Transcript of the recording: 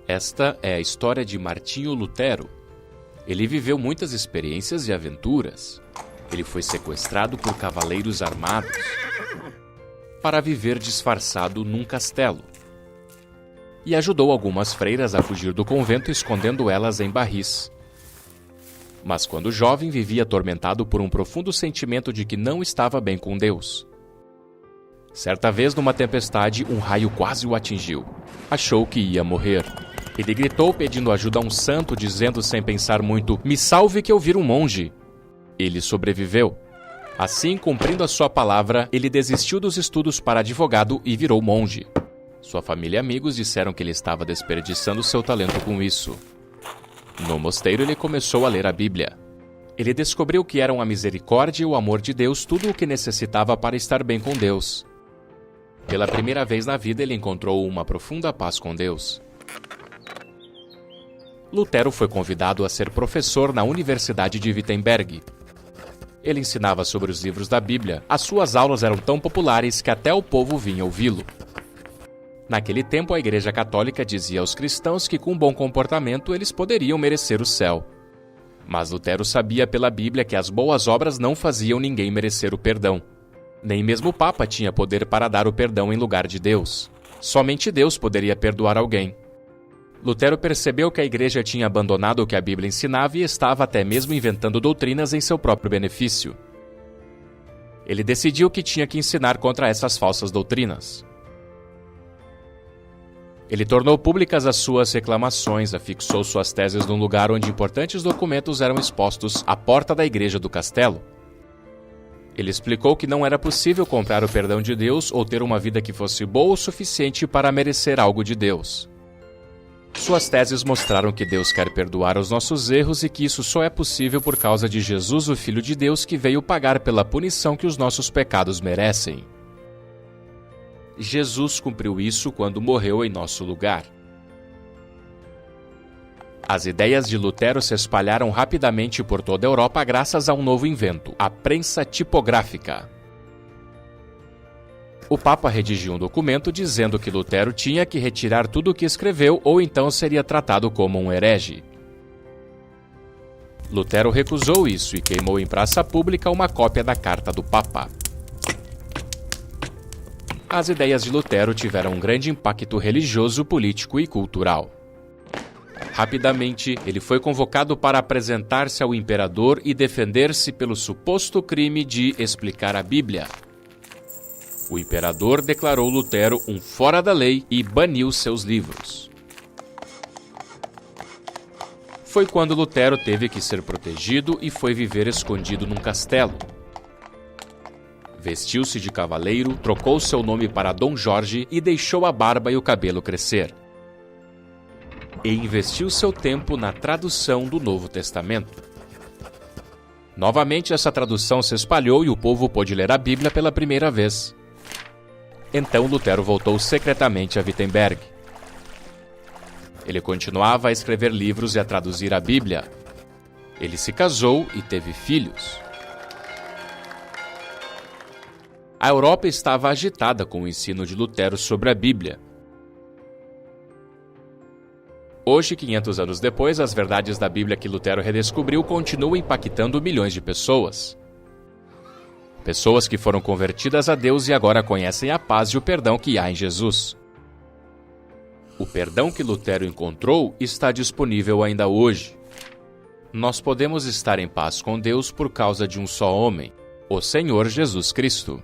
Esta é a história de Martinho Lutero. Ele viveu muitas experiências e aventuras. Ele foi sequestrado por cavaleiros armados para viver disfarçado num castelo. E ajudou algumas freiras a fugir do convento, escondendo elas em barris. Mas quando jovem, vivia atormentado por um profundo sentimento de que não estava bem com Deus. Certa vez, numa tempestade, um raio quase o atingiu. Achou que ia morrer. Ele gritou pedindo ajuda a um santo, dizendo sem pensar muito: "Me salve que eu viro um monge." Ele sobreviveu. Assim, cumprindo a sua palavra, ele desistiu dos estudos para advogado e virou monge. Sua família e amigos disseram que ele estava desperdiçando seu talento com isso. No mosteiro, ele começou a ler a Bíblia. Ele descobriu que eram a misericórdia e o amor de Deus tudo o que necessitava para estar bem com Deus. Pela primeira vez na vida, ele encontrou uma profunda paz com Deus. Lutero foi convidado a ser professor na Universidade de Wittenberg. Ele ensinava sobre os livros da Bíblia. As suas aulas eram tão populares que até o povo vinha ouvi-lo. Naquele tempo, a Igreja Católica dizia aos cristãos que com bom comportamento eles poderiam merecer o céu. Mas Lutero sabia pela Bíblia que as boas obras não faziam ninguém merecer o perdão. Nem mesmo o Papa tinha poder para dar o perdão em lugar de Deus. Somente Deus poderia perdoar alguém. Lutero percebeu que a Igreja tinha abandonado o que a Bíblia ensinava e estava até mesmo inventando doutrinas em seu próprio benefício. Ele decidiu que tinha que ensinar contra essas falsas doutrinas. Ele tornou públicas as suas reclamações, afixou suas teses num lugar onde importantes documentos eram expostos à porta da igreja do castelo. Ele explicou que não era possível comprar o perdão de Deus ou ter uma vida que fosse boa o suficiente para merecer algo de Deus. Suas teses mostraram que Deus quer perdoar os nossos erros e que isso só é possível por causa de Jesus, o Filho de Deus, que veio pagar pela punição que os nossos pecados merecem. Jesus cumpriu isso quando morreu em nosso lugar. As ideias de Lutero se espalharam rapidamente por toda a Europa graças a um novo invento, a prensa tipográfica. O Papa redigiu um documento dizendo que Lutero tinha que retirar tudo o que escreveu ou então seria tratado como um herege. Lutero recusou isso e queimou em praça pública uma cópia da carta do Papa. As ideias de Lutero tiveram um grande impacto religioso, político e cultural. Rapidamente, ele foi convocado para apresentar-se ao imperador e defender-se pelo suposto crime de explicar a Bíblia. O imperador declarou Lutero um fora da lei e baniu seus livros. Foi quando Lutero teve que ser protegido e foi viver escondido num castelo. Vestiu-se de cavaleiro, trocou seu nome para Dom Jorge e deixou a barba e o cabelo crescer. E investiu seu tempo na tradução do Novo Testamento. Novamente, essa tradução se espalhou e o povo pôde ler a Bíblia pela primeira vez. Então Lutero voltou secretamente a Wittenberg. Ele continuava a escrever livros e a traduzir a Bíblia. Ele se casou e teve filhos. A Europa estava agitada com o ensino de Lutero sobre a Bíblia. Hoje, 500 anos depois, as verdades da Bíblia que Lutero redescobriu continuam impactando milhões de pessoas. Pessoas que foram convertidas a Deus e agora conhecem a paz e o perdão que há em Jesus. O perdão que Lutero encontrou está disponível ainda hoje. Nós podemos estar em paz com Deus por causa de um só homem, o Senhor Jesus Cristo.